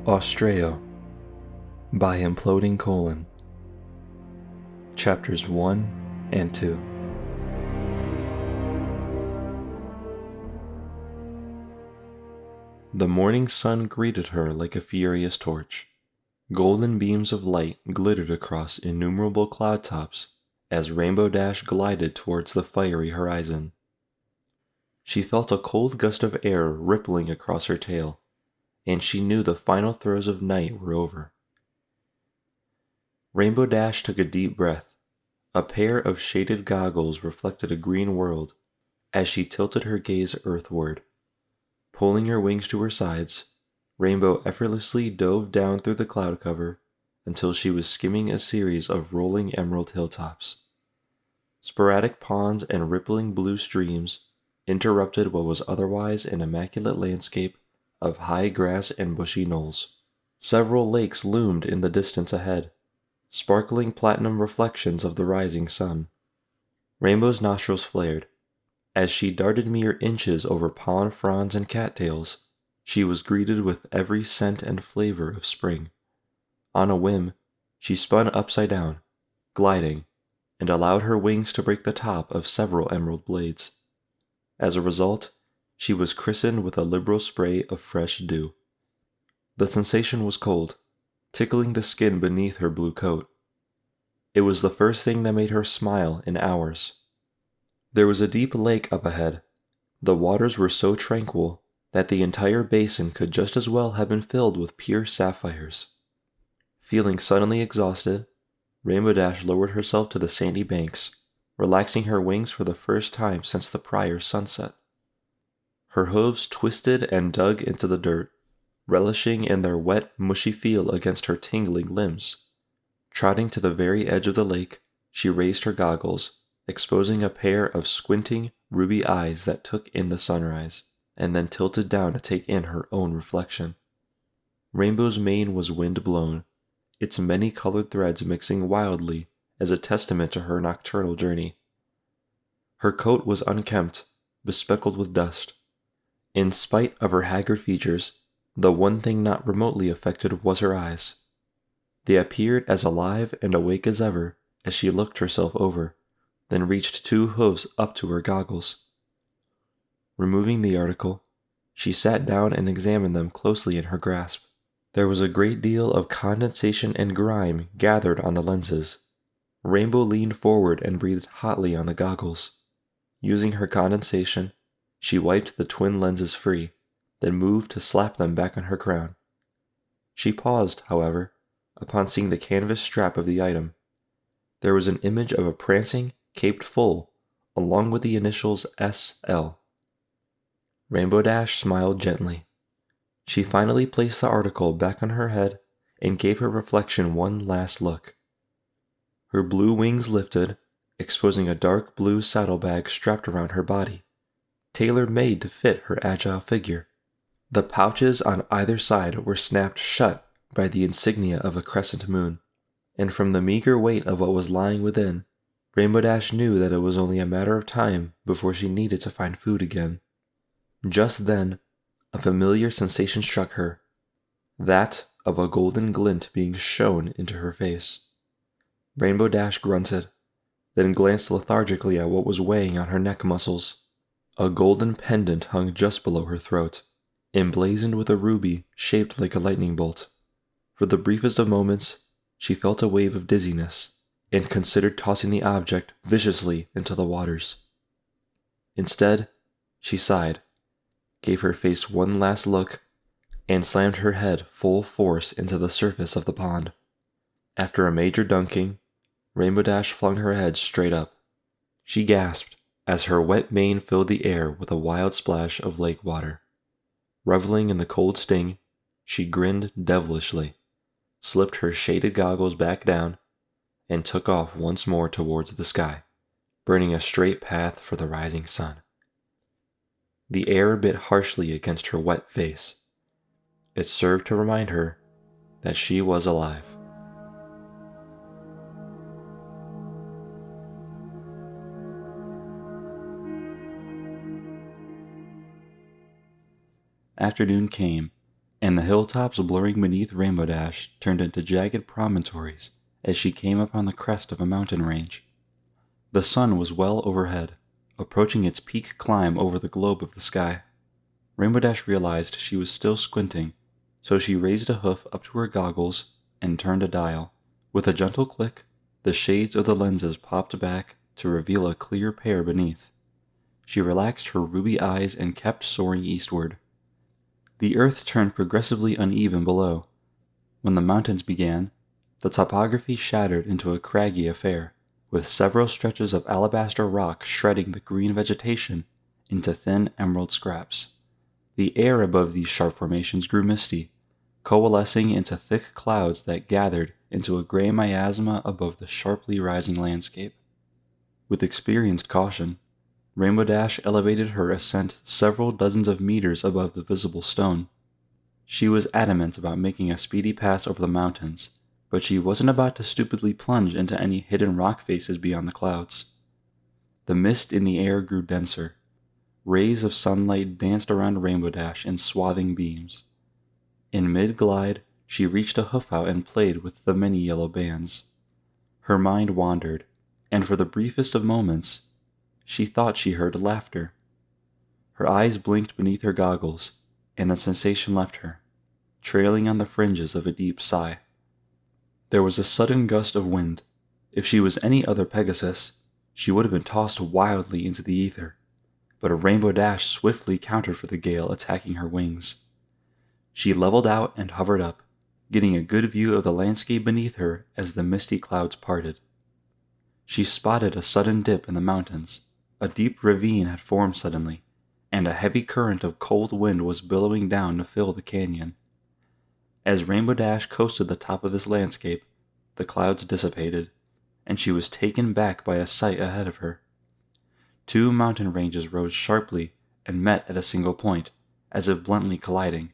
Austraeoh by Imploding: Chapters 1 and 2. The morning sun greeted her like a furious torch. Golden beams of light glittered across innumerable cloud tops as Rainbow Dash glided towards the fiery horizon. She felt a cold gust of air rippling across her tail, and she knew the final throes of night were over. Rainbow Dash took a deep breath. A pair of shaded goggles reflected a green world as she tilted her gaze earthward. Pulling her wings to her sides, Rainbow effortlessly dove down through the cloud cover until she was skimming a series of rolling emerald hilltops. Sporadic ponds and rippling blue streams interrupted what was otherwise an immaculate landscape of high grass and bushy knolls. Several lakes loomed in the distance ahead, sparkling platinum reflections of the rising sun. Rainbow's nostrils flared. As she darted mere inches over pond fronds and cattails, she was greeted with every scent and flavor of spring. On a whim, she spun upside down, gliding, and allowed her wings to break the top of several emerald blades. As a result, she was christened with a liberal spray of fresh dew. The sensation was cold, tickling the skin beneath her blue coat. It was the first thing that made her smile in hours. There was a deep lake up ahead. The waters were so tranquil that the entire basin could just as well have been filled with pure sapphires. Feeling suddenly exhausted, Rainbow Dash lowered herself to the sandy banks, relaxing her wings for the first time since the prior sunset. Her hooves twisted and dug into the dirt, relishing in their wet, mushy feel against her tingling limbs. Trotting to the very edge of the lake, she raised her goggles, exposing a pair of squinting, ruby eyes that took in the sunrise, and then tilted down to take in her own reflection. Rainbow's mane was wind-blown, its many-colored threads mixing wildly as a testament to her nocturnal journey. Her coat was unkempt, bespeckled with dust. In spite of her haggard features, the one thing not remotely affected was her eyes. They appeared as alive and awake as ever as she looked herself over, then reached two hooves up to her goggles. Removing the article, she sat down and examined them closely in her grasp. There was a great deal of condensation and grime gathered on the lenses. Rainbow leaned forward and breathed hotly on the goggles. Using her condensation, she wiped the twin lenses free, then moved to slap them back on her crown. She paused, however, upon seeing the canvas strap of the item. There was an image of a prancing, caped foal, along with the initials SL. Rainbow Dash smiled gently. She finally placed the article back on her head and gave her reflection one last look. Her blue wings lifted, exposing a dark blue saddlebag strapped around her body, tailor-made to fit her agile figure. The pouches on either side were snapped shut by the insignia of a crescent moon, and from the meager weight of what was lying within, Rainbow Dash knew that it was only a matter of time before she needed to find food again. Just then, a familiar sensation struck her, that of a golden glint being shone into her face. Rainbow Dash grunted, then glanced lethargically at what was weighing on her neck muscles. A golden pendant hung just below her throat, emblazoned with a ruby shaped like a lightning bolt. For the briefest of moments, she felt a wave of dizziness and considered tossing the object viciously into the waters. Instead, she sighed, gave her face one last look, and slammed her head full force into the surface of the pond. After a major dunking, Rainbow Dash flung her head straight up. She gasped as her wet mane filled the air with a wild splash of lake water. Reveling in the cold sting, she grinned devilishly, slipped her shaded goggles back down, and took off once more towards the sky, burning a straight path for the rising sun. The air bit harshly against her wet face. It served to remind her that she was alive. Afternoon came, and the hilltops blurring beneath Rainbow Dash turned into jagged promontories as she came upon the crest of a mountain range. The sun was well overhead, approaching its peak climb over the globe of the sky. Rainbow Dash realized she was still squinting, so she raised a hoof up to her goggles and turned a dial. With a gentle click, the shades of the lenses popped back to reveal a clear pair beneath. She relaxed her ruby eyes and kept soaring eastward. The earth turned progressively uneven below. When the mountains began, the topography shattered into a craggy affair, with several stretches of alabaster rock shredding the green vegetation into thin emerald scraps. The air above these sharp formations grew misty, coalescing into thick clouds that gathered into a gray miasma above the sharply rising landscape. With experienced caution, Rainbow Dash elevated her ascent several dozens of meters above the visible stone. She was adamant about making a speedy pass over the mountains, but she wasn't about to stupidly plunge into any hidden rock faces beyond the clouds. The mist in the air grew denser. Rays of sunlight danced around Rainbow Dash in swathing beams. In mid-glide, she reached a hoof out and played with the many yellow bands. Her mind wandered, and for the briefest of moments, she thought she heard laughter. Her eyes blinked beneath her goggles, and the sensation left her, trailing on the fringes of a deep sigh. There was a sudden gust of wind. If she was any other Pegasus, she would have been tossed wildly into the ether, but a Rainbow Dash swiftly countered for the gale attacking her wings. She leveled out and hovered up, getting a good view of the landscape beneath her as the misty clouds parted. She spotted a sudden dip in the mountains. A deep ravine had formed suddenly, and a heavy current of cold wind was billowing down to fill the canyon. As Rainbow Dash coasted the top of this landscape, the clouds dissipated, and she was taken back by a sight ahead of her. Two mountain ranges rose sharply and met at a single point, as if bluntly colliding.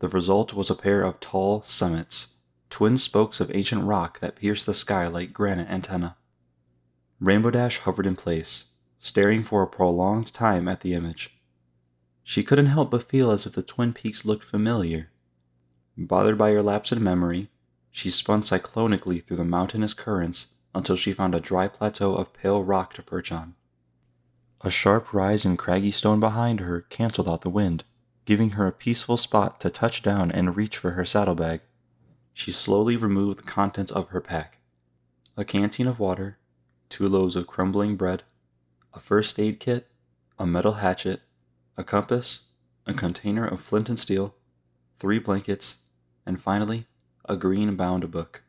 The result was a pair of tall summits, twin spokes of ancient rock that pierced the sky like granite antennae. Rainbow Dash hovered in place, staring for a prolonged time at the image. She couldn't help but feel as if the twin peaks looked familiar. Bothered by her lapse in memory, she spun cyclonically through the mountainous currents until she found a dry plateau of pale rock to perch on. A sharp rise in craggy stone behind her canceled out the wind, giving her a peaceful spot to touch down and reach for her saddlebag. She slowly removed the contents of her pack: a canteen of water, 2 loaves of crumbling bread, a first aid kit, a metal hatchet, a compass, a container of flint and steel, 3 blankets, and finally, a green-bound book.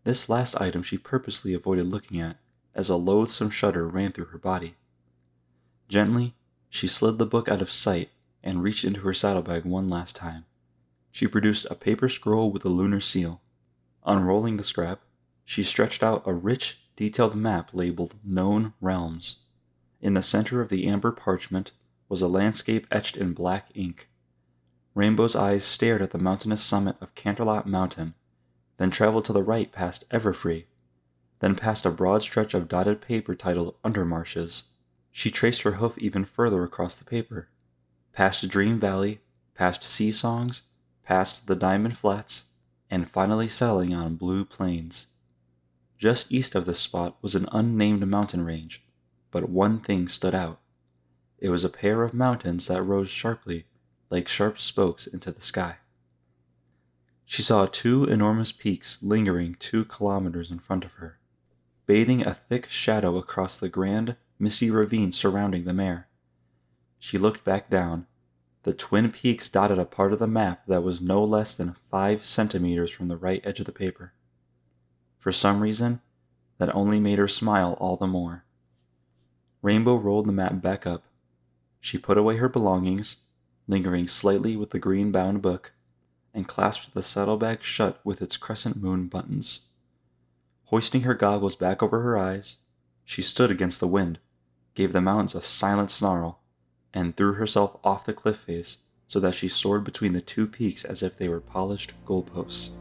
This last item she purposely avoided looking at, as a loathsome shudder ran through her body. Gently, she slid the book out of sight and reached into her saddlebag one last time. She produced a paper scroll with a lunar seal. Unrolling the scrap, she stretched out a rich, detailed map labeled Known Realms. In the center of the amber parchment was a landscape etched in black ink. Rainbow's eyes stared at the mountainous summit of Canterlot Mountain, then traveled to the right past Everfree, then past a broad stretch of dotted paper titled Undermarshes. She traced her hoof even further across the paper, past Dream Valley, past Sea Songs, past the Diamond Flats, and finally settling on Blue Plains. Just east of this spot was an unnamed mountain range, but one thing stood out. It was a pair of mountains that rose sharply, like sharp spokes into the sky. She saw 2 enormous peaks lingering 2 kilometers in front of her, bathing a thick shadow across the grand, misty ravine surrounding the mare. She looked back down. The twin peaks dotted a part of the map that was no less than 5 centimeters from the right edge of the paper. For some reason, that only made her smile all the more. Rainbow rolled the map back up. She put away her belongings, lingering slightly with the green-bound book, and clasped the saddlebag shut with its crescent moon buttons. Hoisting her goggles back over her eyes, she stood against the wind, gave the mountains a silent snarl, and threw herself off the cliff face so that she soared between the 2 peaks as if they were polished goalposts.